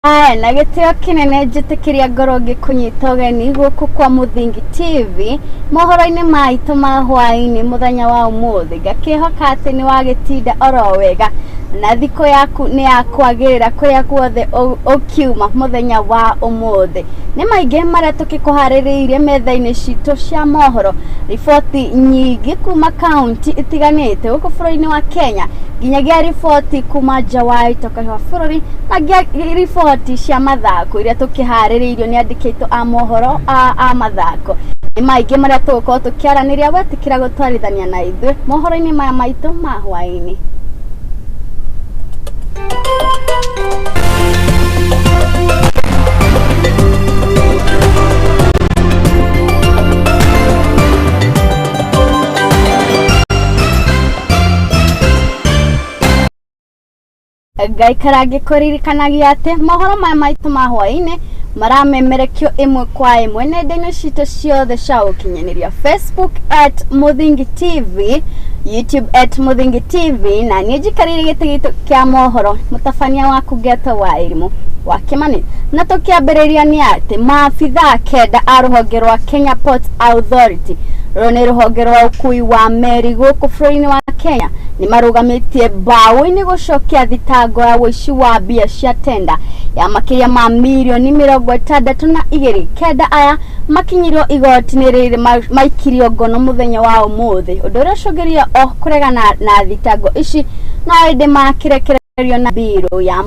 Na gitio kinene njitikiria ngoro ngikunyita ugeni guku kwa Muthingi TV mohoro-ini maitu ma hwaini muthenya wa umuthi ngakihoka ati ni wagitinda oro wega na thiko yaku ni yakwagirira kuria guothe ukiuma muthenya wa umuthi ni maingi maria tukikuhaririirie metha-ini citu cia mohoro riboti nyingi kuma kaunti itiganite guku bururi-ini wa Kenya nginyagia riboti kuma nja wa itoka wa bururi na riboti cia mathako iria tukihaririirio ni andikitwo a mohoro a mathako ni maingi maria tugukorwo tukiaraniria wetikira gutwarithania na ithuĩ mohoro-ini maya maitu ma hwaini. Ngaikara ngikuririkanagia ati mohoro maya maitu ma hwaini maramemerekio imwe kwa imwe nenda-ini citu ciothe cia ukinyaniria Facebook @Muthingi TV, YouTube @Muthingi TV na ni njikarire giti kia mohoro mutabania waku Geto wa Irimu wa Kimani na tukiambiriria ni ati maabitha kenda a ruhonge rwa Kenya Ports Authority rone ruhonge rwa ukui wa meri guku bururi-ini wa Kenya ni marugamitie mbaũ-ini gucokia thitango ya wici wa mbia cia tenda ya makiria ma milioni 62 kenda aya makinyirwo igoti-ini riri maikirio ngono muthenya wa umuthi undu uria ucũngĩrĩirie o kuregana na thitango ici na indi makirekererio na biro ya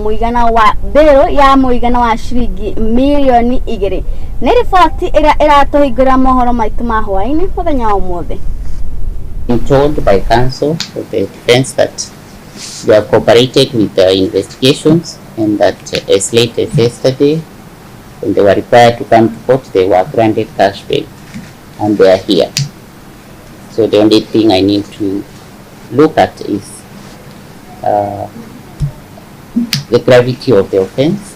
muigana wa ciringi milioni 2 ni riboti iria iratuhingũrĩra mohoro maitu ma hwaini muthenya wa umuthi. I'm told by counsel of the defense that they have cooperated with the investigations and that as late as yesterday, when they were required to come to court, they were granted cash bail and they are here. So the only thing I need to look at is the gravity of the offense.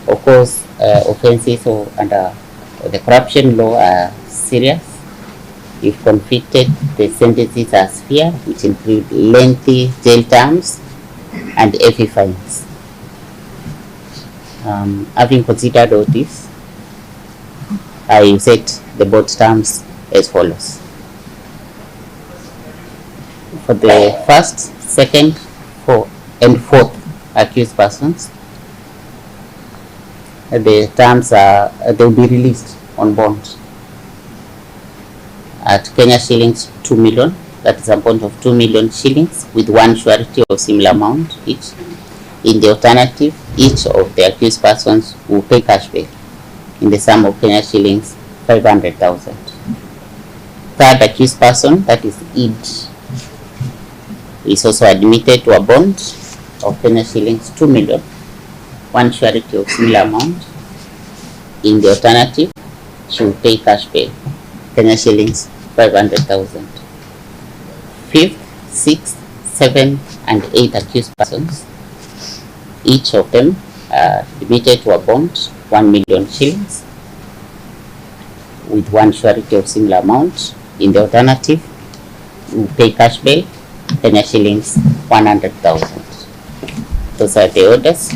Of course, offenses under the corruption law are serious. If convicted, the sentences are severe, which include lengthy jail terms and heavy fines. Having considered all this, I set the both terms as follows. For the first, second, and fourth accused persons, the terms are they will be released on bond at Kenya shillings 2 million, that is a bond of 2 million shillings with one surety of similar amount each. In the alternative, each of the accused persons will pay cash bail in the sum of Kenya shillings 500,000. Third accused person, that is Eid, is also admitted to a bond of Kenya shillings 2 million, one surety of similar amount. In the alternative, she will pay cash bail Kenya shillings 500,000. Fifth, sixth, seventh, and eighth accused persons, each of them admitted to a bond 1 million shillings with one surety of similar amount. In the alternative, we pay cash bail Kenya shillings 100,000. Those are the orders.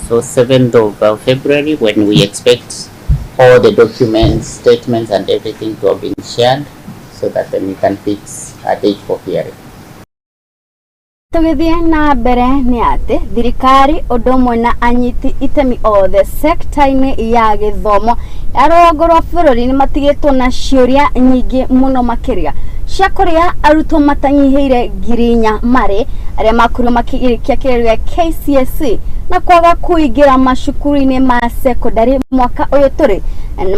So 7th of February, when we expect all the documents, statements, and everything to have been shared so that then we can fix a date for hearing. Tugithie na mbere ni ati thirikari undu umwe na anyiti itemi othe sekta-ini ya githomo ya rũgongo rwa bururi ni matigitwo na ciuria nyingi muno makiria cia kuria arutwo matanyihiire 4,000 mari aria makurio makirikia kigerio KCSE na kwaga kuingira macukuru-ini ma secondary mwaka uyu turi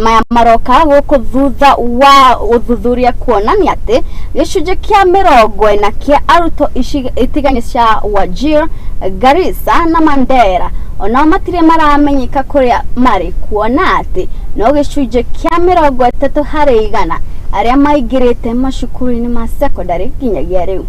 maya maroka guku thutha wa uthuthuria kuonania ati gicunjĩ kia 40 kia arutwo itigani cia Wajir, Garissa na Mandera ona matire maramenyeka kuria mari kuona ati no gicunjĩ kia 30% aria maingirite macukuru-ini ma secondary nginyagia riu.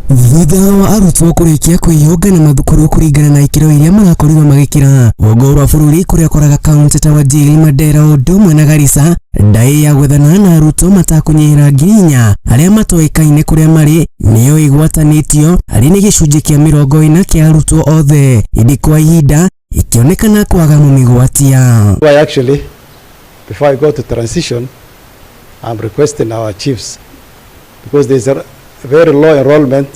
Thutha wa arutwo kurikia kwĩyũnga na mathukuru kũringana na ikĩro iria marakorirwo magĩkĩra rũgongo rwa bũrũri kũrĩa koraga kaunti ta Wajir, Mandera ũndũ ũmwe na Garissa, ndaĩ ya gwethana na arutwo matakunyihĩra 4,000 arĩa matoĩkaine kũrĩa marĩ nĩyo ĩgwatanĩtio harĩ nĩ gĩcunjĩ kĩa 40 kĩa arutwo othe. Indi kwa ihinda ikionekana kwaga mumigwatia. Actually, before I go to transition, I'm requesting our chiefs, because there's a very low enrollment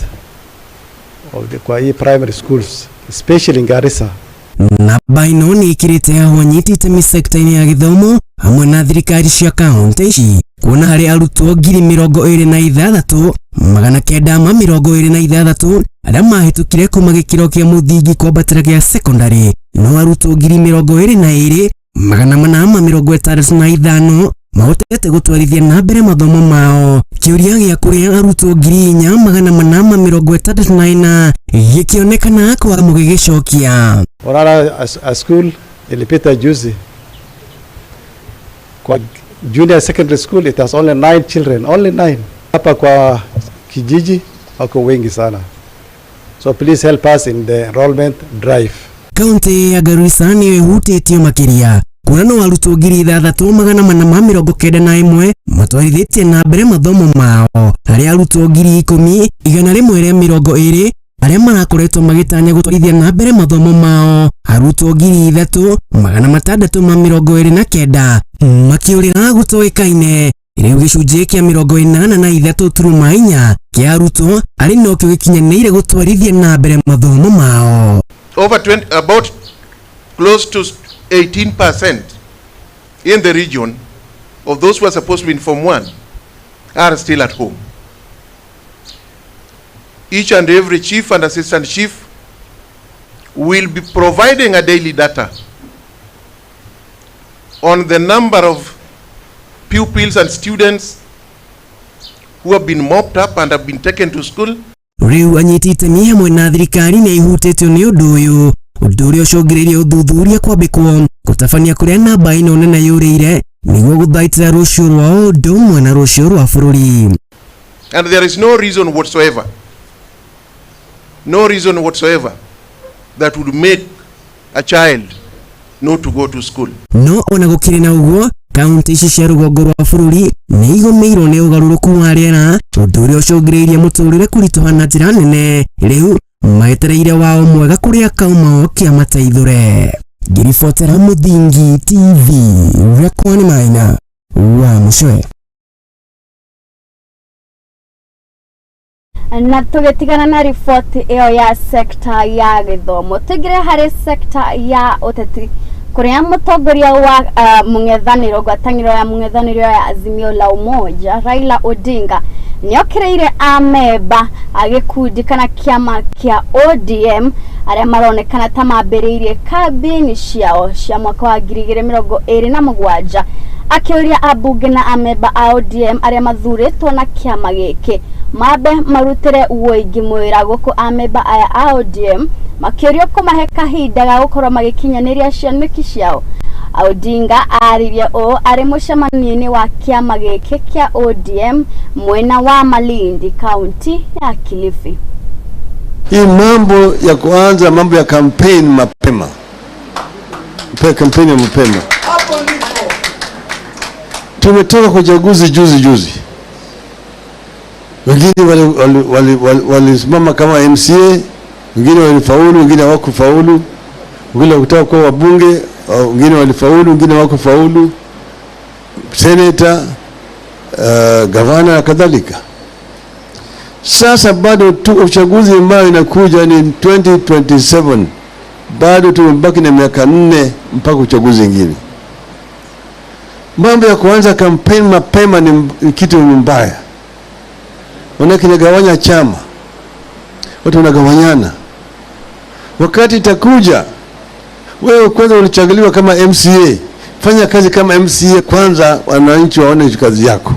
of the Kwai primary schools, especially in Garissa. Na baino ni ikirite aho nyitite mi sekta-ini ya githomo hamwe na thirikari cia kaunti ici kuona hari arutwo 26,926 aria mahitukire kuma gikiro kia muthingi kwambatira gia secondary, no arutwo 22,465 mahotete gutwarithia na mbere mathomo mao. Kiuria gia kuria arutwo 4,864 gikionekana kwa mugigicokia. Orara a school ilipita juzi kwa junior secondary school, it has only 9 children, only 9. Hapa kwa kijiji wako wengi sana, so please help us in the enrollment drive. Kaunti ya Garissa ni hutitio makiria kuna no arutwo 6,491 matwarithitie na mbere mathomo mao, hari arutwo 10,120 aria marakoretwo magitanya gutwarithia na mbere mathomo mao, arutwo 3,629 makiurira gutowekaine, riu gicunji kia 83.4 kia arutwo ari nokio gikinyanĩire gutwarithia na mbere mathomo mao. About close to 18% in the region of those who are supposed to be in Form 1 are still at home. Each and every chief and assistant chief will be providing a daily data on the number of pupils and students who have been mopped up and have been taken to school. Riu anyitite mi hamwe na thirikari ni ihutitio ni undu uyu uria ucungiririe uthuthuria kwambikwo gutabania kuria namba ino nene yurire niguo guthaitira rucio rwa undu umwe na rucio rwa bururi. And there is no reason whatsoever that would make a child not to go to school. No ona gukiri na uguo kaunti ici cia rugongo rwa bururi ni igomeirwo ni ugaruruku wa riera undu uria ucungiririe muturire kurituha na njira nene, riu maetereire wao mwega kuria kaumao kia mateithure. Ngiribotera Muthingi TV, rekwani maina wa mucoe. Na tugitigana na riboti iyo ya sekta ya githomo, tugire hari sekta ya uteti kuria mutongoria wa mung'ethaniro ngwataniro ya mung'ethaniro ya Azimio la Umoja Raila Odinga niokireire ameba agikundi kana kiama kia ODM aria maronekana ta mambiriirie kambini ciao cia mwaka wa 2027, akiuria abunge na ameba a ODM aria mathuritwo na kiama giki mabe marutire uoingi mwira guku ameba aya a ODM makiurio kumahe kahinda ga gukorwo magikinyaniria cianiki ciao. Odinga aririe o ari mucemanio-ini wa kiama giki kia ODM mwena wa Malindi, kaunti ya Kilifi. Hii mambo ya kuanza mambo ya campaign mapema. Campaign ya mapema. Tumetoka kwa uchaguzi juzi. Wengine walisimama kama MCA, wengine walifaulu, wengine hawakufaulu. Wengine wakutaka kuwa wabunge, wengine walifaulu, wengine hawakufaulu. Senator, gavana na kadhalika. Sasa bado tu uchaguzi ambao inakuja ni 2027. Bado tumebaki na miaka 4 mpaka uchaguzi mwingine. Mambo ya kuanza campaign mapema ni kitu mbaya. Wanakigawanya chama. Watu wanagawanyana. Wakati itakuja wewe kwanza ulichaguliwa kama MCA, fanya kazi kama MCA kwanza, wananchi waone kazi yako.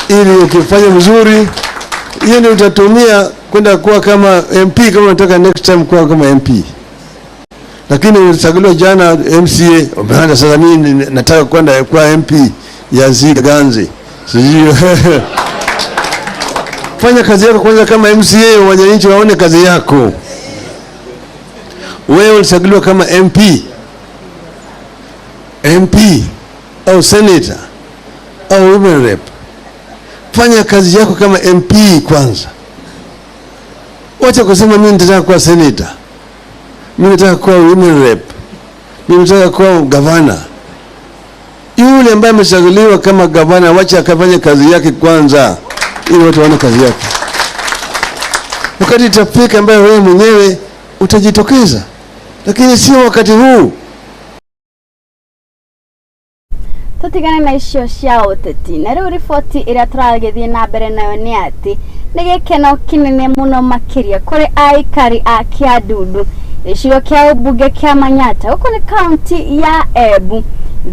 Ili ukifanya mzuri, hiyo ndio utatumia kwenda kuwa kama MP kama unataka next time kuwa kama MP. Lakini ulichaguliwa jana MCA, umeanza sasa mimi nataka kwenda kuwa MP ya Ziganzi. Sijui. Fanya kazi yako kwanza kama MCA, wananchi waone kazi yako. Wewe ulichaguliwa kama MP au senator au women rep. Fanya kazi yako kama MP kwanza. Wacha kusema mimi nitataka kuwa senator. mimi nataka kuwa women rep, mimi nataka kuwa gavana. Yule ambaye amechaguliwa kama gavana, wacha akafanye kazi yake kwanza, ili watu waone kazi yake. Wakati itafika ambaye wewe mwenyewe utajitokeza, lakini sio wakati huu. Tutigane na icio cia uteti na riu riboti iria turagithie na mbere nayo ni ati ni gikeno kinene muno makiria kuri aikari a Kiandudu icigo kia ubunge kia Manyata uko ni kaunti ya Embu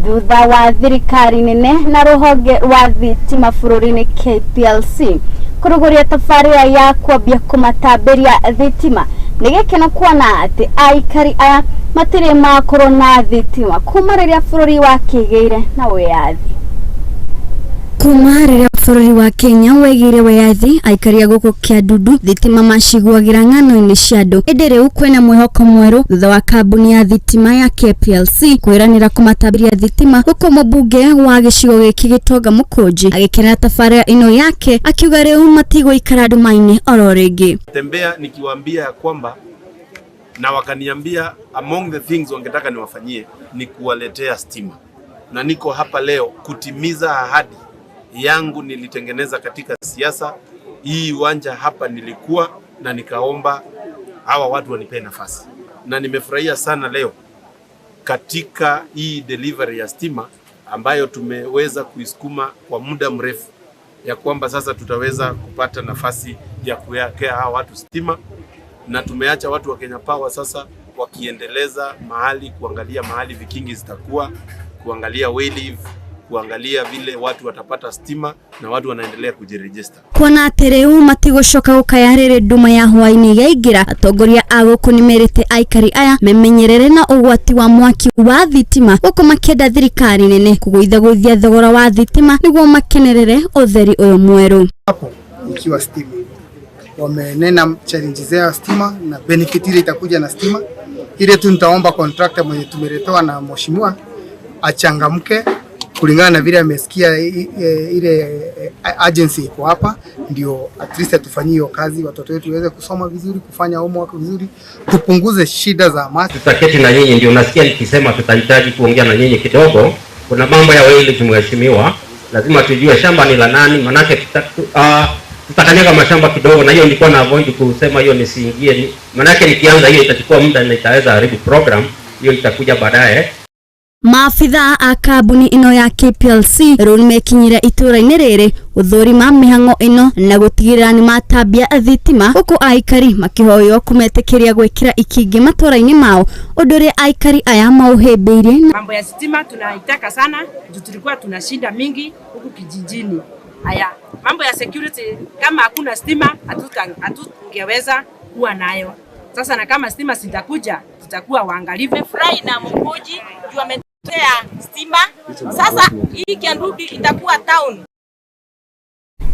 thutha wa thirikari nene na ruhonge rwa thitima bururi-ini KPLC kuruguria tabarira ya kwambia kumatambiria thitima. Ni gikeno kuona ati aikari aya matire makorwo na thitima kuma riria bururi wa kigeire na wiyathi. Kuma riria bururi wa Kenya wegire wiyathi, aikari a guku Kiandudu thitima maciguagira ng'ano-ini cia andu. Indi riu kwina mwihoko mweru thutha wa kambuni ya thitima ya KPLC kwiranira kumatambiria thitima guku mubunge wa gicigo giki Gitonga Mukunji agikenera tabarira ino yake akiuga riu matigũikara nduma-ini oro ringi. Tembea nikiwaambia kwamba na wakaniambia among the things wangetaka niwafanyie ni kuwaletea stima, na niko hapa leo kutimiza ahadi yangu nilitengeneza katika siasa. Hii uwanja hapa nilikuwa na nikaomba hawa watu wanipe nafasi, na nimefurahia sana leo katika hii delivery ya stima ambayo tumeweza kuisukuma kwa muda mrefu, ya kwamba sasa tutaweza kupata nafasi ya kuwekea hawa watu stima, na tumeacha watu wa Kenya Power sasa wakiendeleza mahali, kuangalia mahali vikingi zitakuwa, kuangalia wayleave, kuangalia vile watu watapata stima, na watu wanaendelea kujiregister. Kuona atereu matigũcoka gũkayarĩrĩ nduma ya Hwaiini yaigira, atongoria a gũkũ nimerĩte aikari aya memenyerere na ũgwati wa mwaki wa thitima gũkũ makĩenda thirikari nene kũgũithagũithia thogora wa thitima nĩguo makenerere ũtheri ũyũ mwerũ. Hapo ikiwa stima wamenena challenge zao stima na benefit ile itakuja na stima ile tu. Nitaomba contractor mwenye tumeletewa na mheshimiwa achangamke kulingana na vile amesikia ile agency iko hapa, ndio at least tufanyie hiyo kazi, watoto wetu waweze kusoma vizuri, kufanya homework vizuri, tupunguze shida za maji. Tutaketi na nyinyi, ndio nasikia nikisema tutahitaji kuongea na nyinyi kidogo. Kuna mambo ya wewe mheshimiwa, lazima tujue shamba ni la nani, manake tutakanyaga mashamba kidogo, na hiyo nilikuwa na avoid kusema hiyo nisiingie, manake nikianza hiyo itachukua muda na itaweza haribu program, hiyo itakuja baadaye. Maafitha a kambuni ino ya KPLC riu nimekinyire itura-ini riri uthurima mihango ino na gutigirira ni matambia thitima guku aikari makihoywo kumetikiria gwikira ikingi matura-ini mao undu ri aikari aya mauhimbiirie. Mambo ya stima tunaitaka sana, tulikuwa tuna shida mingi huku kijijini. Haya, mambo ya security, kama hakuna stima hatungeweza kuwa nayo. Sasa na kama stima sitakuja, tutakuwa waangalifu. Furahi na Mkoji juu ametea stima. Sasa hii Kiandudu itakuwa town.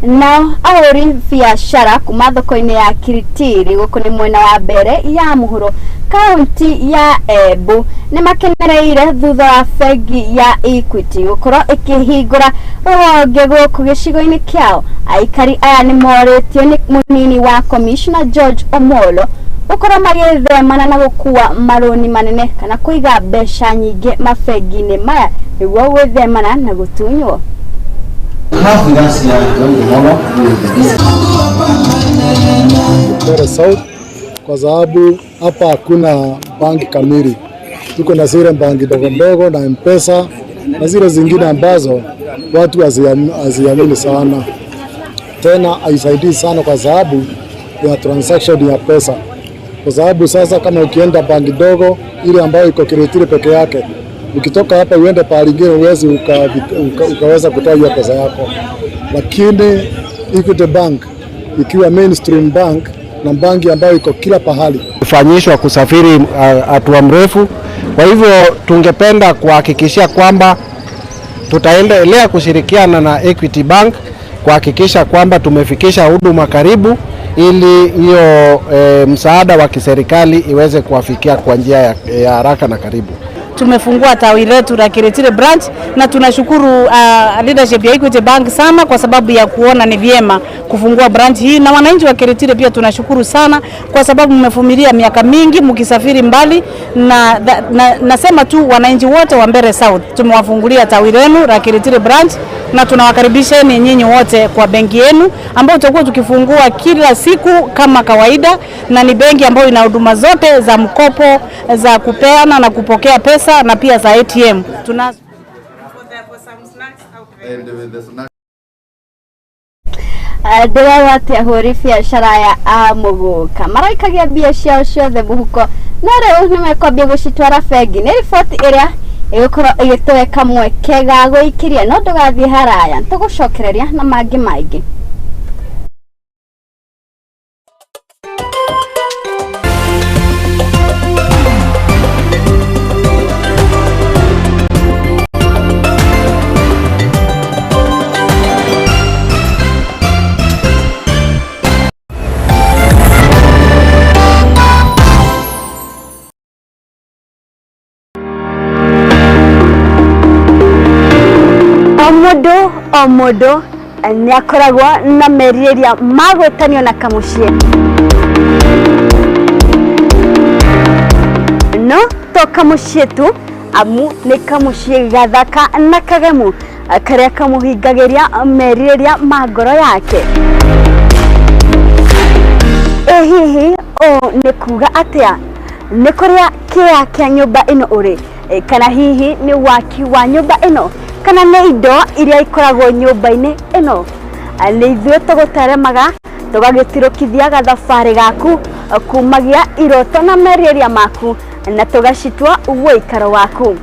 Na ahuri biashara kuma thoko-ini ya Kiritiri guku ni mwena wa mbere ya Mohoro kaunti ya Embu ni makenereire thutha wa bengi ya Equity gukorwo ikihingura ruhonge guku gicigo-ini kiao. Aikari aya ni moritio ni munini wa Commissioner George Omolo gukorwo magithemana na gukua maroni manene kana kuiga mbeca nyingi mabengi-ini maya niguo gwithemana na gutunywo. South kwa sababu hapa hakuna banki kamili, tuko na zile banki ndogo ndogo na M-Pesa na zile zingine ambazo watu haziamini sana, tena haisaidii sana kwa sababu ya transaction ya pesa. Kwa sababu sasa kama ukienda banki ndogo ile ambayo iko Kiritiri peke yake, ukitoka hapa uende pahali ingine uwezi ukaweza kutoa hiyo pesa yako. Lakini Equity Bank ikiwa mainstream bank na banki ambayo iko kila pahali, kufanyishwa kusafiri hatua mrefu. Kwa hivyo tungependa kuhakikishia kwamba tutaendelea kushirikiana na Equity Bank kuhakikisha kwamba tumefikisha huduma karibu, ili hiyo msaada wa kiserikali iweze kuwafikia kwa njia ya haraka na karibu. tumefungua tawi letu la Kiretile branch, na tunashukuru leadership ya Equity Bank sana kwa sababu ya kuona ni vyema kufungua branch hii, na wananchi wa Kiretile pia tunashukuru sana kwa sababu mmevumilia miaka mingi mkisafiri mbali, na nasema tu wananchi wote wa Mbeere South tumewafungulia tawi lenu la Kiretile branch, na tunawakaribisheni nyinyi wote kwa benki yenu ambayo tutakuwa tukifungua kila siku kama kawaida, na ni benki ambayo ina huduma zote za mkopo, za kupeana na kupokea pesa, na pia za ATM. Tunazo Dewa wate ahuri biashara ya Muguka maraikagia biashara ciothe muhuko, na rĩu nimekwambia gucitwara bengi. Nĩ riboti ĩrĩa ĩgũkorwo ĩgĩtweka mwekega gũikiria, no ndũgathiĩ haraya, tũgũcokereria na mangĩ maingĩ. Omodo ni akoragwo na meriria magwetanio na kamucie, no to kamucie tu, amu ni kamucie gathaka na kagemu karia kamuhingagiria meriria magoro yake. Hihi ni kuga atia ni kuria kia nyumba ino uri, kana hihi ni waki wa nyumba ino, kana nĩ indo iria ikoragwo nyũmba-inĩ ĩno. Nĩ ithuĩ tũgũtaremaga tũgagĩtirũkithia gathabarĩ gaku kumagia iroto na meriria maku na tũgacitua ũikaro waku.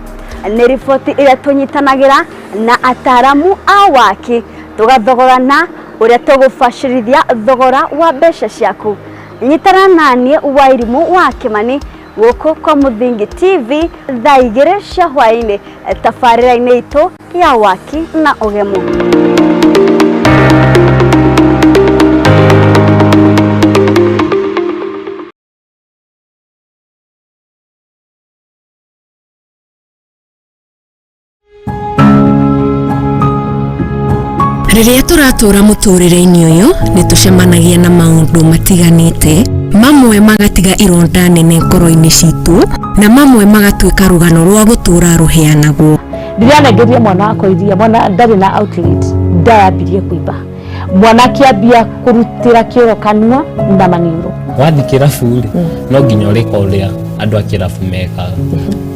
Nĩ riboti ĩrĩa tũnyitanagĩra na ataramu a waki, tũgathogorana ũrĩa tũgũbacĩrithia thogora wa mbeca ciaku. Nyitana naniĩ Wairimũ wa Kĩmani gũkũ kwa Muthingi TV thaa 2 cia hwaĩ-inĩ tabarĩra-inĩ itũ ya waki na ũgemu. Rĩrĩa tũratũra mũtũrĩre-inĩ ũyũ nĩ tũcemanagia na maũndũ matiganĩte, mamwe magatiga ironda nene ngoro-inĩ citũ na mamwe magatuĩka rũgano rwa gũtũra rũheanagwo. Ndĩranengeria mwana wakwa iria, mwana ndarĩ na outlet, ndayambirie kũimba, mwana kĩambia kũrutĩra kĩoro kanua na maniũrũ. Wathi kĩrabu no nginya ũrĩka ũrĩa andũ a kĩrabu mekaga,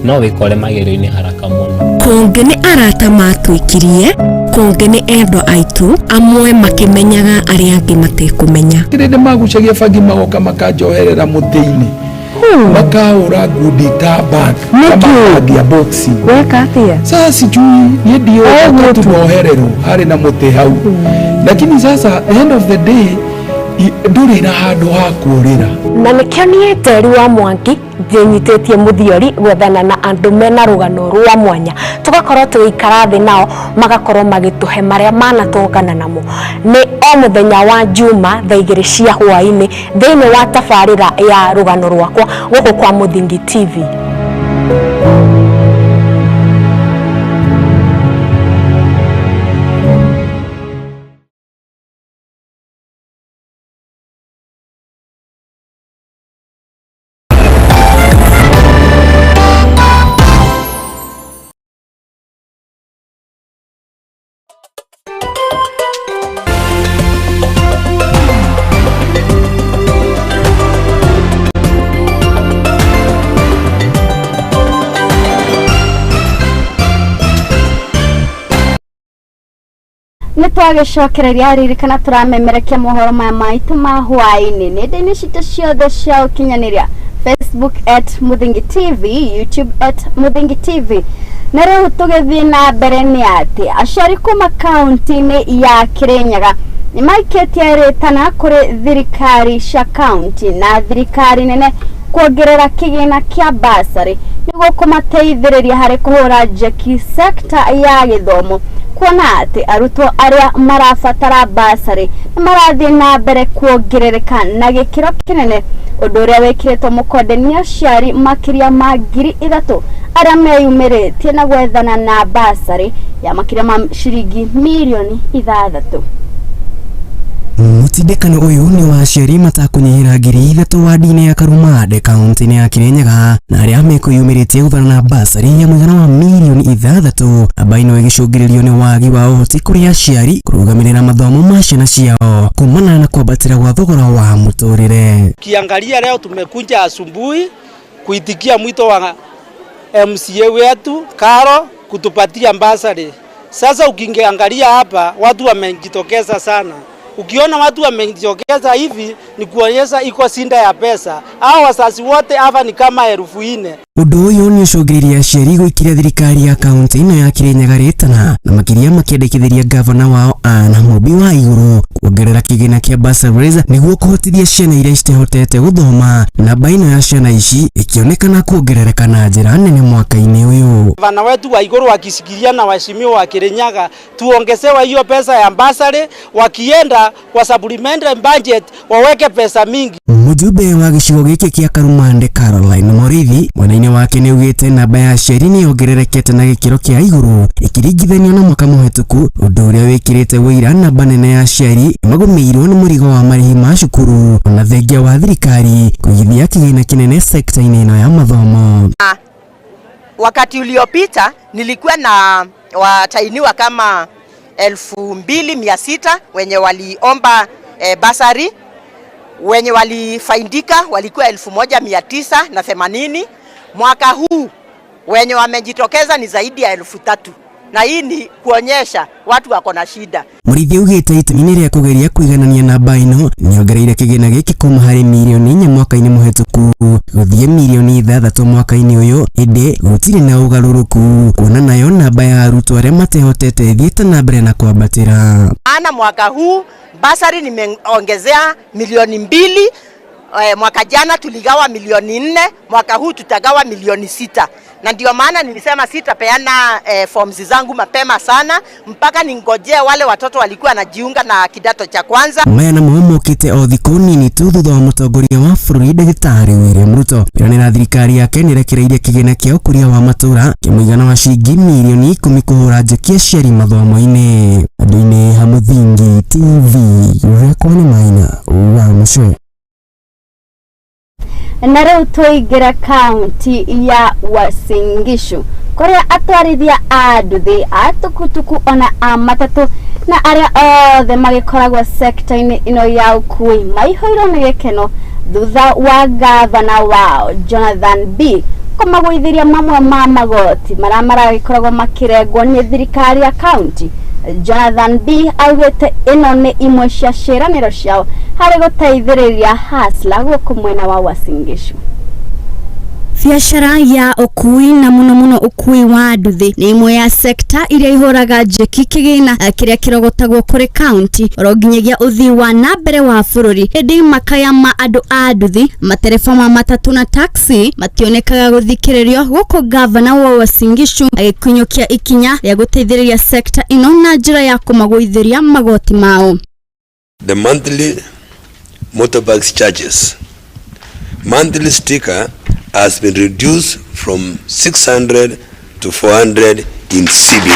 no wĩkore magerio-inĩ haraka mũno. Kũngĩ nĩ arata matwĩkirie, kũngĩ nĩ endwa aitũ, amwe makĩmenyaga arĩa angĩ matekũmenya. Kĩrĩndĩ magucagia bangi magoka makanjoherera mũtĩ-inĩ, makahũra ngundi ta bag makangia boxi. Weka atĩa? Sasa sijui niĩ ndiũĩ tumohererwo harĩ na mũtĩ hau, lakini sasa end of the day ndũrĩ na handũ ha kũũrĩra. Na nĩkĩo niĩ Teri wa Mwangi njĩnyitĩtie mũthiori gwethana na andũ mena rũgano rwa mwanya, tũgakorwo tũgĩikara thĩ nao magakorwo magĩtũhe marĩa manatũngana namo. Nĩ o mũthenya wa Juma thaa 2 cia hwaĩ-inĩ thĩinĩ wa tabarĩra ya rũgano rwakwa gũkũ kwa Muthingi TV. Nitwagicokereria ririkana turamemerekia mohoro maya maitu ma hwaĩ-inĩ nenda-inĩ citũ ciothe cia ũkinyanĩria, Facebook @Muthingi TV, YouTube @Muthingi TV. Na rĩu tũgĩthiĩ na mbere nĩ atĩ aciari kuma kaunti-inĩ ya Kirinyaga nĩ maikĩtie rĩtana kũrĩ thirikari cia kaunti na thirikari nene kuongerera kĩgĩna kĩa basarĩ nĩguo kũmateithĩrĩria harĩ kũhũra njeki sekta ya gĩthomo kuona ati arutwo aria marabatara basari marathie na mbere kuongerereka na gikiro kinene undu uria wikiritwo mukonde aciari makiria ma 3,000 aria meyumiritie na gwethana na basari ya makiria ma shiringi milioni 6. Mutindekano uyu ni wa aciari matakunyihira 3,000 wadi-ini ya Karumade kaunti-ini ya Kirinyaga na aria mekuyumiritie guthana na basari ya muigana wa milioni 6 abaino igicungiririo ni wagi wa uhoti kuri aciari kurugamirira mathomo ma ciana ciao kumana na kwambatira gwa thogora wa muturire. Kiangalia leo tumekuja asubuhi kuitikia mwito wa MCA wetu Karo kutupatia basari. Sasa ukiangalia hapa watu wamejitokeza sana. Ukiona watu wamejitokeza hivi ni kuonyesha iko sinda ya pesa. Hao wasasi wote hapa ni kama 4,000. Undu uyu ni ucungiriria aciari gwikira thirikari ya kaunti ino ya Kirinyaga ritana na makiria makiendekithiria gavana wao Anna Mobi wa iguru kuongerera kigina kia bursaries niguo kuhotithia ciana iria citehotete guthoma na baino ya ciana ici ikionekana kuongerereka na njira nene mwaka-ini uyu. Gavana wetu wa iguru wakisikiria na waheshimiwa wa Kirinyaga tuongezewe hiyo pesa ya bursary, wakienda kwa supplementary budget waweke pesa mingi. Mujumbe wa gicigo giki kia Karumande Caroline Morithi mwena-ini wake ni ugite namba ya aciari ni yongererekete na gikiro kia iguru ikiringithanio na mwaka muhituku undu uria wikirite wira namba nene ya aciari magumirwo ni murigo wa marihi ma cukuru na thengia wa thirikari kuigithia kigina kinene sekta-ini ino ya mathomo. Wakati uliopita nilikuwa na watainiwa kama 2,600 wenye waliomba basari. Wenye walifaindika walikuwa 1,980. Mwaka huu wenye wamejitokeza ni zaidi ya 3,000. Na hii ni kuonyesha watu wako na shida. Murithi ugite itemi ria kugeria kuiganania namba ino niongereire kigina giki kuma hari milioni 4 mwaka-ini muhituku guthie milioni 6 mwaka-ini uyu indi gutiri na ugaruruku kuona nayo namba ya arutwo aria matehotete thiete na mbere na kwambatira. Ana mwaka huu basari nimeongezea milioni 2. Mwaka jana tuligawa milioni 4, mwaka huu tutagawa milioni 6. Na ndio maana nilisema sitapeana forms zangu mapema sana mpaka ningojee wale watoto walikuwa wanajiunga na kidato cha kwanza. Maya na mukite o thiku nini tu thutha wa mutongoria wa bururi Ndagitari William Ruto na thirikari yake nirekereirie kigina kia ukuria wa matura kimuigana wa ciringi milioni 10 kuhura njeki aciari mathomo-ini. Andu-ini ha Muthingi TV rekoni maina wa muco. Na riu tuingira kaunti ya Uasin Gishu kuria atwarithia a nduthi atukutuku ona a matatu na aria othe magikoragwo sekta-ini ino ya ukui maihoirwo ni gikeno thutha wa gavana wao Jonathan B kumagwithiria mamwe ma magoti maria maragikoragwo makirengwo ni thirikari ya kaunti. Jonathan B augite ino ni imwe cia ciraniro ciao hari guteithiriria hasla guku mwena wa Uasin Gishu. Biashara ya ukui na muno ukui wa nduthi ni imwe ya sekta iria ihuraga njeki kigina kiria kirogotagwo kuri county roginyagia uthii wa na mbere wa bururi. Hindi makaya ma andu a nduthi matereba ma matatu na taxi mationekaga guthikiririo guku gavana wa Uasin Gishu agikunyukia ikinya ya guteithiriria sekta ino na njira ya kumagwithiria magoti mao. The monthly motorbikes charges, monthly sticker has been reduced from 600 to 400 in CBD.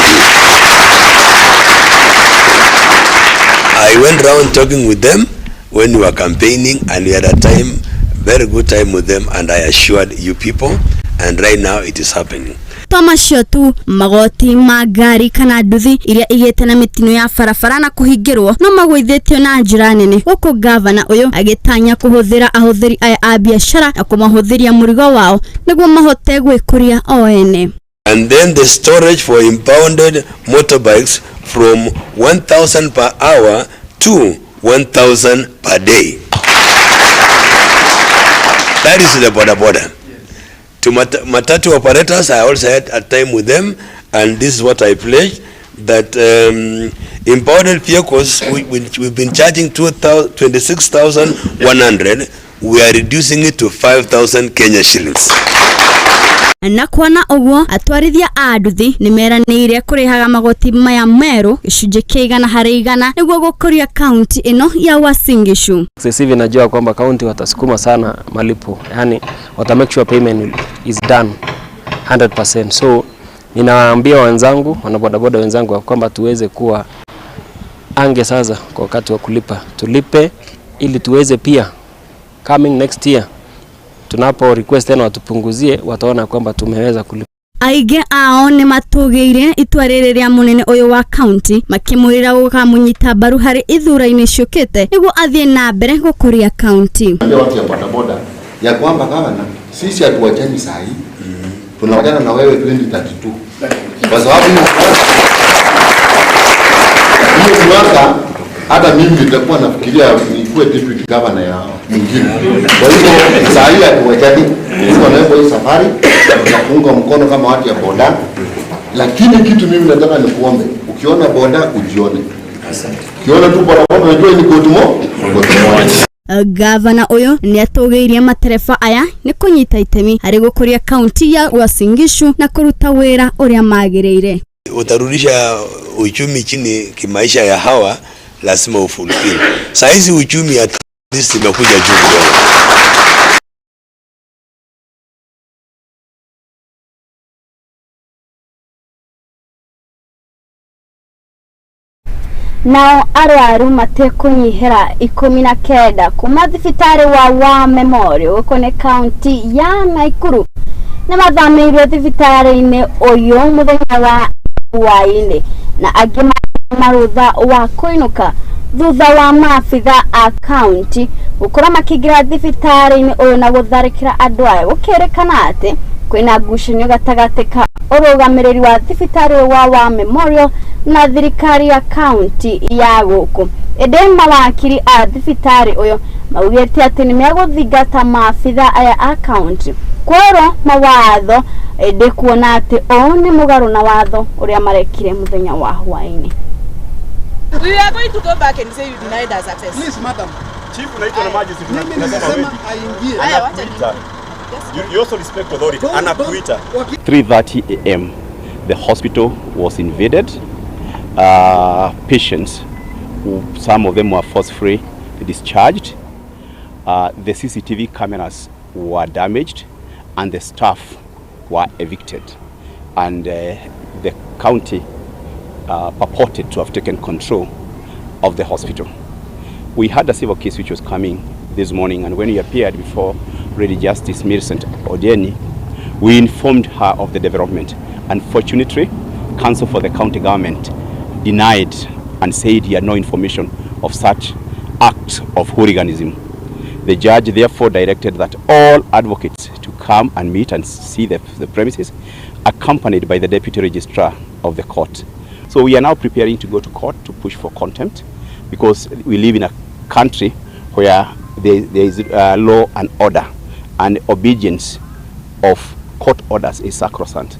I went around talking with them when we were campaigning, and we had a time, very good time with them, and I assured you people, and right now it is happening. Tomacio tu magoti magari kana nduthi iria igete na mitino ya farafara na kuhingirwo no magwithitio na njira nene guku gavana uyu agitanya kuhuthira ahuthiri aya a biashara na kumahuthiria murigo wao niguo mahote gwikuria o ene. And then the storage for impounded motorbikes from 1,000 per hour to 1,000 per day. That is the border. To matatu operators, I also had a time with them, and this is what I pledged, that impounded vehicles, we've been charging 26,100, we are reducing it to 5,000 Kenya shillings. na kuona uguo atwarithia a nduthi nimeranĩire kurihaga magoti maya meru gicunjĩ kĩa 100% niguo gukuria kaunti ino ya Uasin Gishu. Sisi hivi najua kwamba kaunti watasukuma sana malipo, yani wata make sure payment is done 100%. So ninawaambia wenzangu, wanabodaboda wenzangu kwamba tuweze kuwa ange sasa kwa wakati wa kulipa, tulipe ili tuweze pia coming next year tunapo request tena watupunguzie, wataona kwamba tumeweza kulipa. Aige ao ni matugeire itwarire ria munene uyu wa county makimwira gukamunyita mbaru hari ithura-ini ciukite niguo athie na mbere gukuria county. Ndio watu ya bodaboda ya kwamba gavana sisi hatuwachani saa hii, tunawachana na wewe 2032 kwa sababu hiyo mwaka hata mimi nitakuwa nafikiria nikuwe deputy governor ya mwingine. Kwa hivyo saa hii hatuwachani, tuko na hiyo safari tunafunga mkono kama watu ya boda. Lakini kitu mimi nataka nikuombe, ukiona boda ujione. Ukiona tu boda unajua ni gotumo. Gavana uyu ni atugeirie matereba aya ni kunyita itemi hari gukuria kaunti ya Uasin Gishu na kuruta wira uria magiriire. Utarudisha uchumi chini kimaisha ya hawa, lazima ufulfill. Saizi uchumi at least imekuja juu kidogo. Nao arwaru matekunyihira 19 kuma thibitari wa Memorial kone kaunti ya Nakuru na mathamĩirio thibitari-inĩ uyu muthenya wa Hwaiini na angĩ marutha wa kuinuka thutha wa maabitha a county gukora makigira thibitari-inĩ uyu na gutharikira andu aya gukerekana ati kwina ngucanio gatagati ka urugamiriri wa thibitari wa Memorial na thirikari ya county ya guku. Ede mawakiri a thibitari uyu maugite ati ni meguthingata maabitha aya a county kworo mawatho ede kuona ati o ni mugaru na watho uria marekire muthenya wa Hwaiini. We are going to go back and say you denied us access. Please, madam. Chief, unaitwa na maji mimi nimesema aingie. Haya, wacha You also respect authority. Anakuita. 3:30 a.m. the hospital was invaded. Patients, some of them were forcefully discharged. The CCTV cameras were damaged and the staff were evicted. And the county purported to have taken control of the hospital. We had a civil case which was coming this morning, and when we appeared before Lady Justice Millicent Odieni, we informed her of the development. Unfortunately, counsel for the county government denied and said he had no information of such act of hooliganism. The judge therefore directed that all advocates to come and meet and see the premises, accompanied by the deputy registrar of the court. So we are now preparing to go to court to push for contempt, because we live in a country where there is law and order, and obedience of court orders is sacrosanct.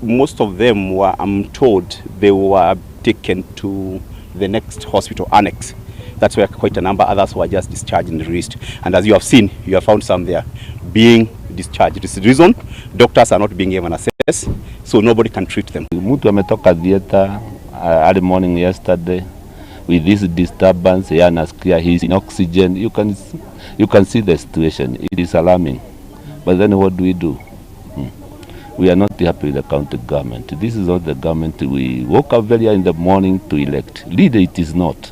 Most of them were, I'm told, they were taken to the next hospital annex. That's where quite a number, others were just discharged and released. And as you have seen, you have found some there being discharged. This is the reason doctors are not being given access, so nobody can treat them. Mtu ametoka theater early morning yesterday with this disturbance, anasikia he's in oxygen. You can see the situation. It is alarming. But then what do? We are not happy with the county government. This is not the government we woke up very early in the morning to elect. Leader, it is not.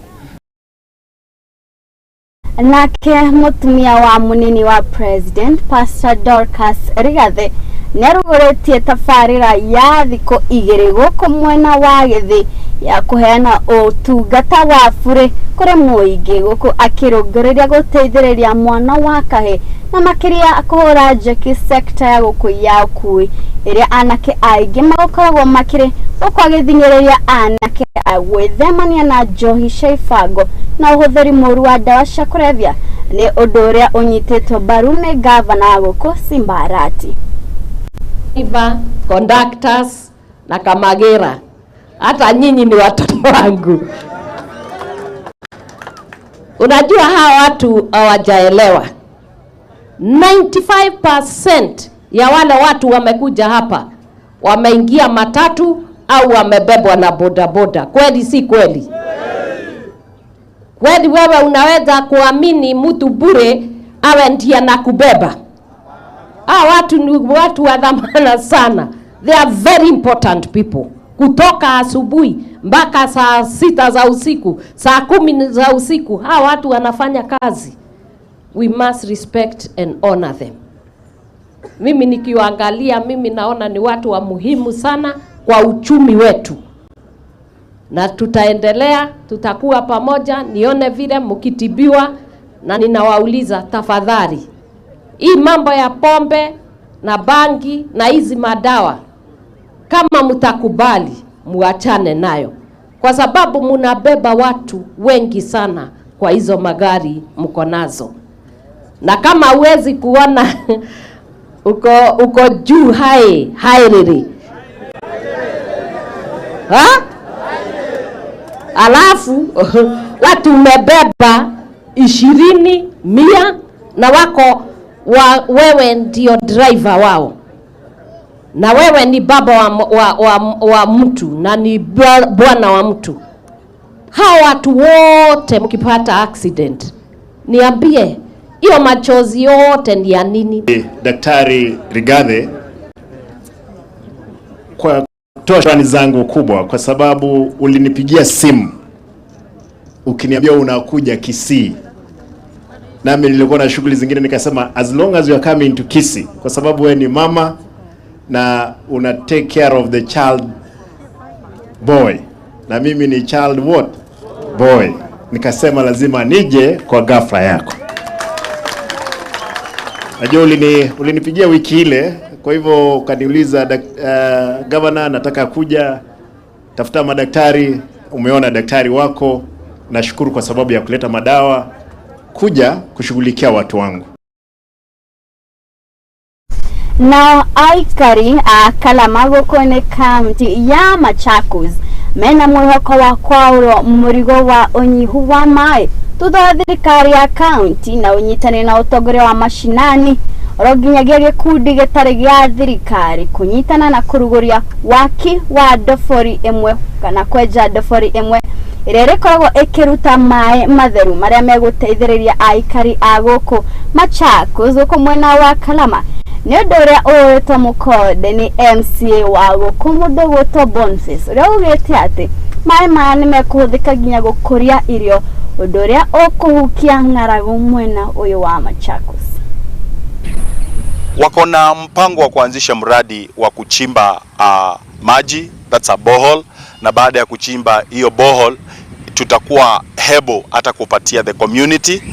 Nake mutumia wa munini wa president Pastor Dorcas Rigathi nerugoretie tafarira ya thiko igiri guku mwena wa Githi ya kuheana utungata wa bure kuri muingi guku akirungirirĩa guteithĩrĩria mwana wa kahe na makiria kuhura njeki sector ya guku ya ukui iria anake aingĩ magokoragwo makiri gukwagithinyĩrĩria anake agwĩthemania na njohi cia ibango na ũhũthĩri mũru wa ndawa cia kũrebia nĩ ũndũ ũrĩa ũnyitĩtwo mbaru nĩ gavana guku Simbarati. Conductors na Kamagira, hata nyinyi ni watoto wangu. Unajua hawa watu hawajaelewa. 95% ya wale watu wamekuja hapa, wameingia matatu au wamebebwa na bodaboda. Kweli si kweli? Kweli wewe unaweza kuamini mtu bure awe ndiye anakubeba? Watu ni watu wa dhamana sana. They are very important people. Kutoka asubuhi mpaka saa 6 za usiku, saa 10 za usiku, watu wanafanya kazi. We must respect and honor them. Mimi nikiwaangalia, mimi naona ni watu wa muhimu sana kwa uchumi wetu. Na tutaendelea, tutakuwa pamoja, nione vile mkitibiwa, na ninawauliza tafadhali, hii mambo ya pombe na bangi na hizi madawa, kama mtakubali muachane nayo, kwa sababu munabeba watu wengi sana kwa hizo magari mko nazo. Na kama uwezi kuona uko juu hairiri, alafu watu umebeba 20, 100 na wako wewe ndio driver wao, na wewe ni baba wa mtu na ni bwana wa mtu. Hao watu wote mkipata accident, niambie hiyo machozi yote ni ya nini? Daktari Rigathi, kwa kutoa shukrani zangu kubwa, kwa sababu ulinipigia simu ukiniambia unakuja Kisii, nami nilikuwa na shughuli zingine, nikasema as long as you are coming to Kisii, kwa sababu wewe ni mama na una take care of the child boy, na mimi ni child what boy, nikasema lazima nije kwa ghafla yako. Najua ulinipigia wiki ile, kwa hivyo ukaniuliza governor, nataka kuja tafuta madaktari. Umeona daktari wako, nashukuru kwa sababu ya kuleta madawa kuja kushughulikia watu wangu. Na aikari a Kalamago kone county ya Machakos mena mwihoko wa kwauro murigo wa unyihu wa mai tutha thirikari ya county na unyitani na utongoria wa mashinani roginyagia gikundi gitari gya thirikari kunyitana na kuruguria waki wa ndobori imwe kana kwenja ndobori imwe iria rikoragwo ikiruta mai matheru maria meguteithiriria aikari a guku Machakos guku mwena wa Kalama. Ni undu uria uwitwo mukode ni MCA wa guku mundu gwitwo Boniface uria ugite ati mai maya ni mekuhuthika nginya gukuria irio, undu uria ukuhukia ng'aragu mwena uyu wa Machakos. Wako na mpango wa kuanzisha mradi wa kuchimba maji, that's a borehole, na baada ya kuchimba hiyo borehole tutakuwa hebo hata kupatia the community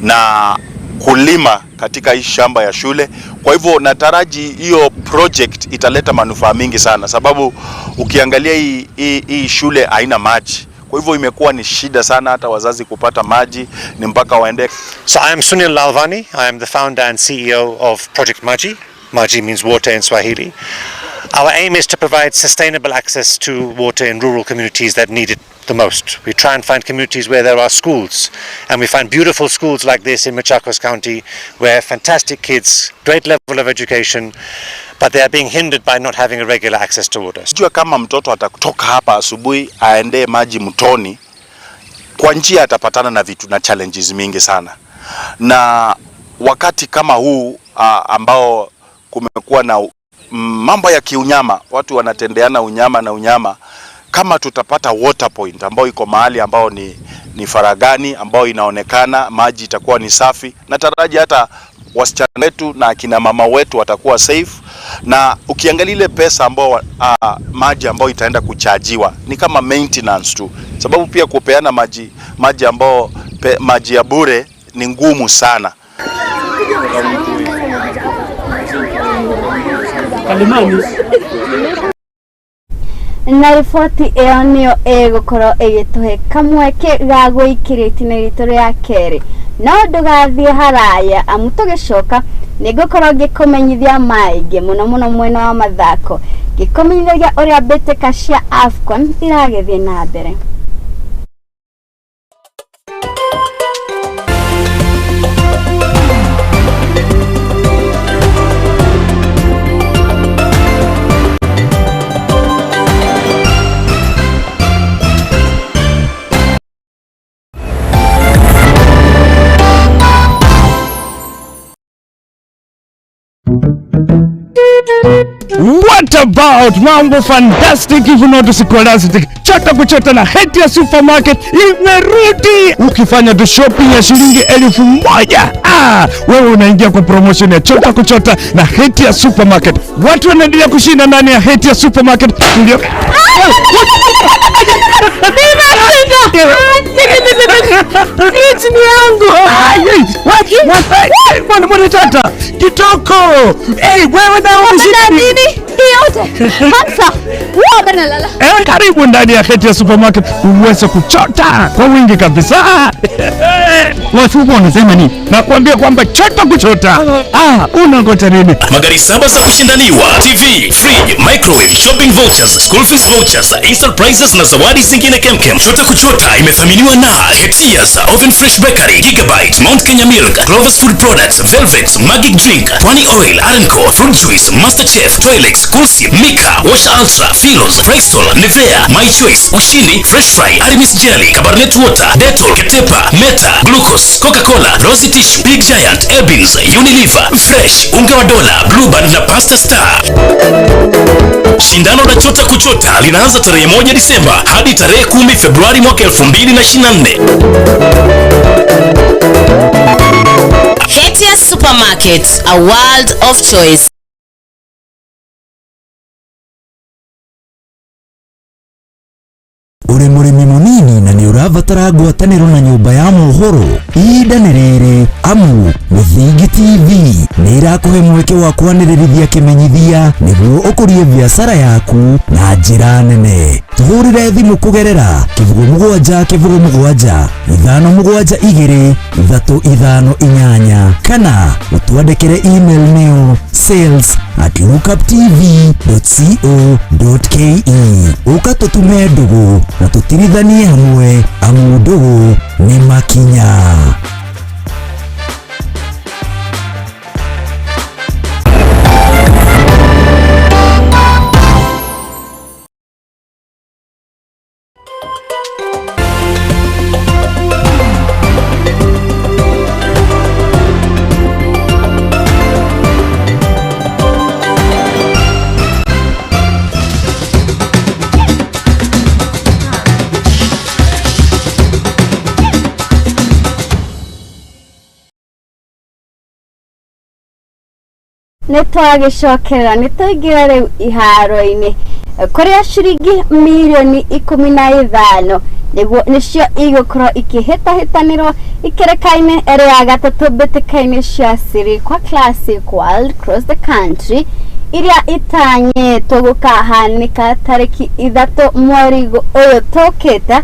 na kulima katika hii shamba ya shule. Kwa hivyo nataraji hiyo project italeta manufaa mingi sana, sababu ukiangalia hii shule haina maji. Kwa hivyo imekuwa ni shida sana hata wazazi kupata maji, ni mpaka waende. So I am Sunil Lalvani. I am the founder and CEO of Project Maji. Maji means water in Swahili. Our aim is to provide sustainable access to water in rural communities that need it the most. We try and find communities where there are schools, and we find beautiful schools like this in Machakos County where fantastic kids, great level of education, but they are being hindered by not having a regular access to water. Sijua kama mtoto atakutoka hapa asubuhi aende maji mtoni, kwa njia atapatana na vitu na challenges mingi sana. Na wakati kama huu ambao kumekuwa na mambo ya kiunyama, watu wanatendeana unyama, kama tutapata water point ambao iko mahali ambao ni faragani, ambao inaonekana maji itakuwa ni safi, nataraji hata wasichana wetu na akina mama wetu watakuwa safe. Na ukiangalia ile pesa ambao maji ambao itaenda kuchajiwa ni kama maintenance tu, sababu pia kupeana maji ambao maji ya bure ni ngumu sana. Na riboti iyo niyo igukorwo igituhe kamweke ga gwikiriti na rito ria keri, no ndugathie haraya amu tugicoka nigukorwo ngikumenyithia maingi muno mwena wa mathako, ngikumenyithia uria mbĩtĩka cia AFCON iragithie na mbere. What about mambo fantastic if not scholastic? Chota kuchota na Eacc Supermarket imerudi. Ukifanya tu shopping ya shilingi 1000, wewe unaingia kwa promotion ya chota kuchota na Eacc Supermarket. Watu wanaendelea kushinda ndani ya Eacc Supermarket. Ndio. Mwana tata kitoko. Wewe na nini? Yote. Hamsa. Wewe nalala. Karibu ndani ya Eacc Supermarket uweze kuchota kwa wingi kabisa. Watu wanasema nini? Nakwambia kwamba chota kuchota. Unangoja nini? Magari 7 za kushindaniwa, TV, fridge, microwave, shopping vouchers, school fees vouchers, instant prizes na zawadi zingine kemkem. Chota kuchota imefamiliwa na Hetias, Oven Fresh Bakery, Gigabyte, Mount Kenya Milk, Clover's Food Products, Velvet, Magic Drink, Twani Oil, Arenco, Fruit Juice, Masterchef, Toilex, Coolsip, Mika, Wash Ultra, Philos, Frextol, Nivea, My Choice, Ushindi, Fresh Fry, Arimis Jelly, Cabernet Water, Dettol, Ketepa, Meta, Glucose, Coca-Cola, Rosy Tish, Big Giant, Ebins, Unilever, Fresh, Unga wa Dola, Blueband na Pasta Star. Shindano la chota kuchota linaanza tarehe 1 Disemba hadi tarehe 10 Februari mwaka 2024. Eacc Supermarket, a world of choice. Uri murimi munini na ni uravatara gwataniro na nyumba ya Mohoro idaniriri amu Muthingi TV ni irakuhe mweke wa kwanirithia kimenyithia niguo ukurie biashara yaku na njira nene. Tuhurire thimu kugerera kivugo mugwanja 572 kana utwandikire email neo sales@lookuptv.co.ke ukatutume ndugu na tutirithanie hamwe amu ndugu ni makinya. Nitwagicokera nituingira riu iharo-ini kuria ciringi milioni 15 niguo nicio igukorwo ikihitahitanirwo ikerekaine ere ya gatatu mbitikaine cia siri kwa classic world across the country iria itanyitwo gukahanika tariki 3 mweri uyu tukite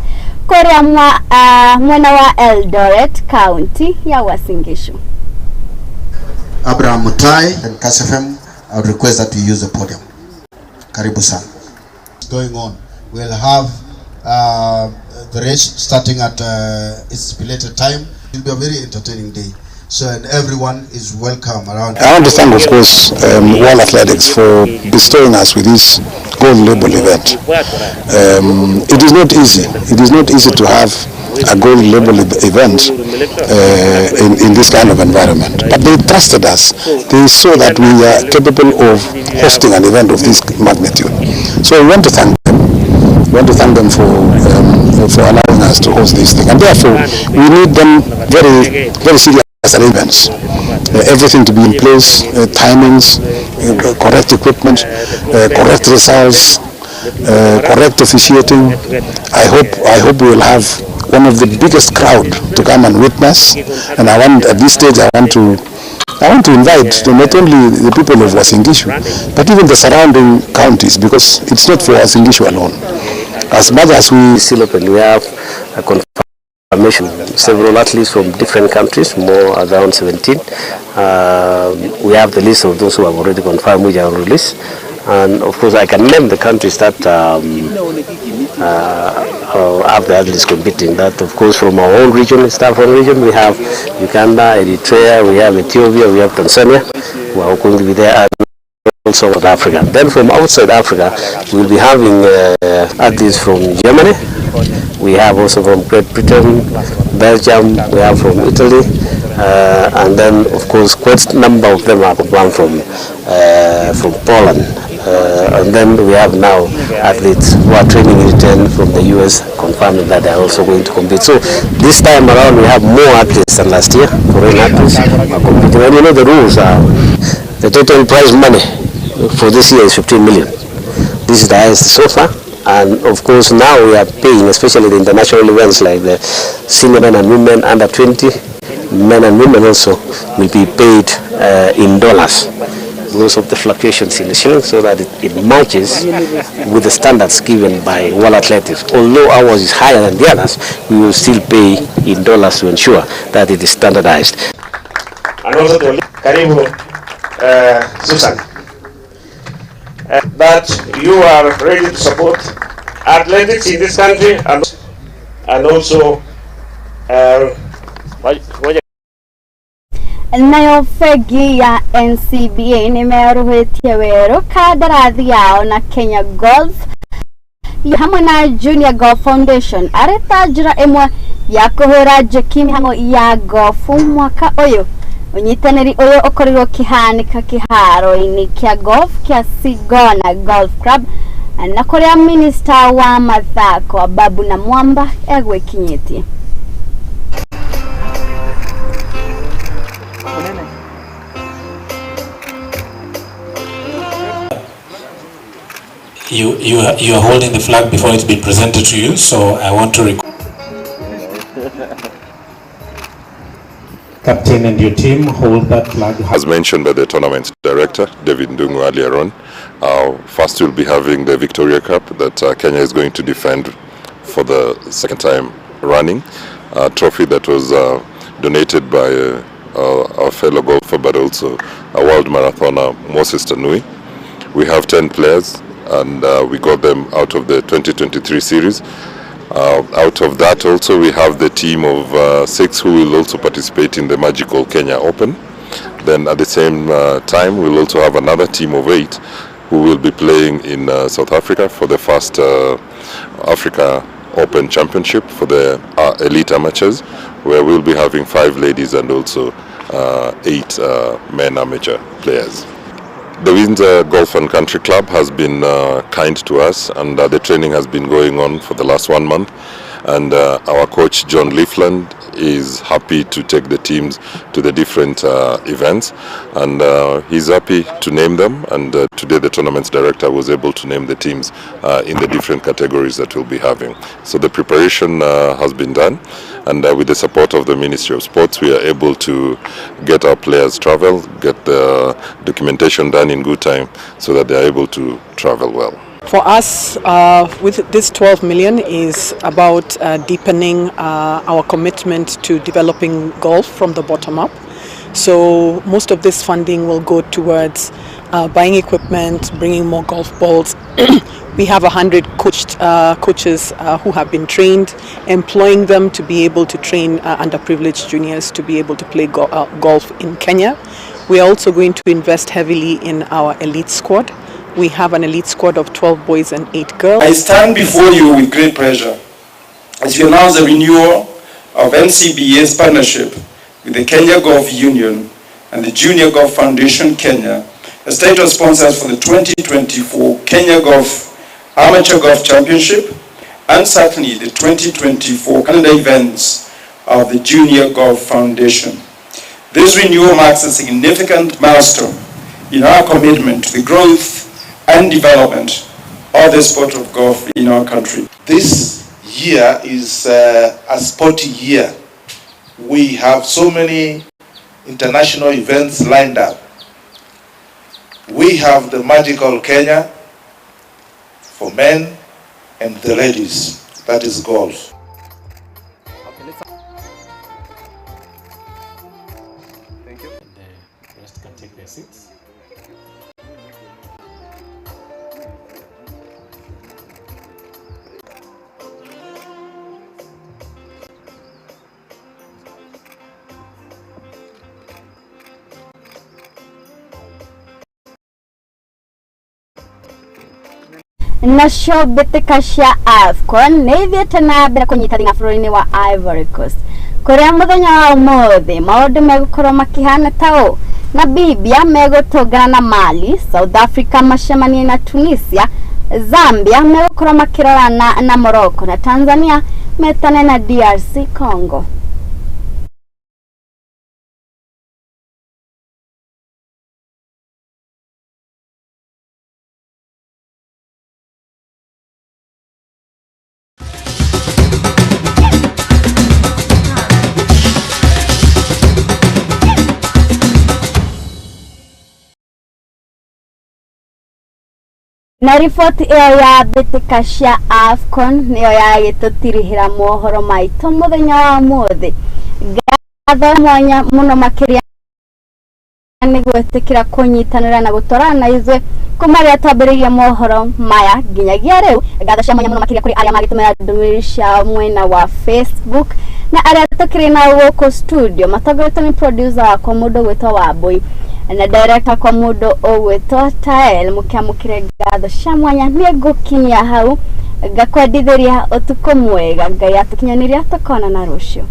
kuria mwena wa Eldoret County ya Uasin Gishu. Abraham Mutai and KSFM, I would request that you use the podium. Karibu sana. Going on, we'll have the race starting at its stipulated time. It will be a very entertaining day. So and everyone is welcome around. I want to thank, of course, World Athletics for bestowing us with this gold label event. It is not easy. It is not easy to have a gold label event in this kind of environment. But they trusted us. They saw that we are capable of hosting an event of this magnitude. So we want to thank them. We want to thank them for allowing us to host this thing. And therefore, we need them very, very serious arrangements. Everything to be in place, timings, correct equipment, correct results, correct officiating. I hope we will have one of the biggest crowd to come and witness, and at this stage I want to invite not only the people of Uasin Gishu, but even the surrounding counties, because it's not for Uasin Gishu alone. As much as we still open, we have a confirmation, several athletes from different countries, more around 17. We have the list of those who have already confirmed, which are released. And of course, I can name the countries that have the athletes competing. That, of course, from our own region, staff own region, we have Uganda, Eritrea, we have Ethiopia, we have Tanzania, who are going to be there. South Africa. Then from outside Africa, we'll be having athletes from Germany. We have also from Great Britain, Belgium, we have from Italy, and then of course quite a number of them are confirmed from Poland. And then we have now athletes who are training in return from the US confirming that they are also going to compete. So this time around we have more athletes than last year. Foreign athletes are competing. And you know the rules are, the total prize money for this year is 15 million. This is the highest so far. And of course now we are paying, especially the international events like the senior men and women under 20, men and women also will be paid in dollars because of the fluctuations in the shilling, so that it matches with the standards given by World Athletics. Although ours is higher than the others, we will still pay in dollars to ensure that it is standardized. And also to Karibu Susan, that you are ready to support athletics in this country and also nayo fegi ya NCBA nimeruhitie weru kadarathi yao na Kenya Golf hamwe na Junior Golf Foundation areta njira imwe ya kuhura jekini hamwe ya golf mwaka uyu unyitaniri uyu ukorirwo kihanika kiharo-ini kia golf kia Sigona Golf Club na kuria minister wa mathako Babu na Mwamba egwikinyitie. You are holding the flag before it's been presented to you, so I want to Captain and your team hold that flag. As mentioned by the tournament director, David Ndungu, earlier on, first we'll be having the Victoria Cup that Kenya is going to defend for the second time running. A trophy that was donated by our fellow golfer, but also a world marathoner, Moses Tanui. We have 10 players, and we got them out of the 2023 series. Out of that also we have the team of 6 who will also participate in the Magical Kenya Open. Then at the same time we'll also have another team of 8 who will be playing in South Africa for the first Africa Open Championship for the elite amateurs, where we'll be having 5 ladies and also 8 men amateur players. The Windsor Golf and Country Club has been kind to us, and the training has been going on for the last 1 month, and our coach John Leafland is happy to take the teams to the different events, and he's happy to name them, and today the tournament's director was able to name the teams in the different categories that we'll be having. So the preparation has been done, and with the support of the Ministry of Sports we are able to get our players travel, get the documentation done in good time so that they are able to travel well. For us, with this 12 million is about deepening our commitment to developing golf from the bottom up. So most of this funding will go towards buying equipment, bringing more golf balls. We have 100 coaches who have been trained, employing them to be able to train underprivileged juniors to be able to play golf in Kenya. We are also going to invest heavily in our elite squad. We have an elite squad of 12 boys and 8 girls. I stand before you with great pleasure as you announce the renewal of NCBA's partnership with the Kenya Golf Union and the Junior Golf Foundation Kenya as title sponsors for the 2024 Kenya Golf Amateur Golf Championship and certainly the 2024 calendar events of the Junior Golf Foundation. This renewal marks a significant milestone in our commitment to the growth and development of the sport of golf in our country. This year is a sporty year. We have so many international events lined up. We have the Magical Kenya for men and the ladies, that is golf. Thank you. The rest can take their seats. nacio mbĩtĩka cia AFCON nĩ ithiĩte na mbere kũnyitana bũrũri-inĩ wa Ivory Coast kũrĩa mũthenya wa ũmũthĩ maũndũ megũkorwo makĩhana ta ũũ. Namibia megũtũngana na Mali, South Africa macemanie na Tunisia, Zambia megũkorwo makĩrorana na Morocco na Tanzania metane na DRC Congo. Na ripoti iyo ya mbĩtĩka cia AFCON niyo yagĩtũtirihĩra mohoro maitũ mũthenya wa ũmũthĩ. Ngatho mwanya mũno makĩria nĩ gwĩtĩkĩra kũnyitanĩra na gũtwarana na ithuĩ kuma rĩrĩa twambĩrĩirie mohoro maya nginyagia rĩu. Ngatho cia mwanya mũno makĩria kũrĩ arĩa magĩtũmĩra ndũmĩrĩri cia mwena wa Facebook na arĩa tũkĩrĩ na gũkũ studio matongoretio nĩ producer wakwa mũndũ gwĩtwo Wambui na director kwa mũndũ ũgwĩtwo Tael. Mũkĩamũkĩre ngatho cia mwanya nĩ ngũkinyia hau ngakwendithĩria ũtukũ mwega. Ngai atũkinyanĩria tũkona na rũciũ.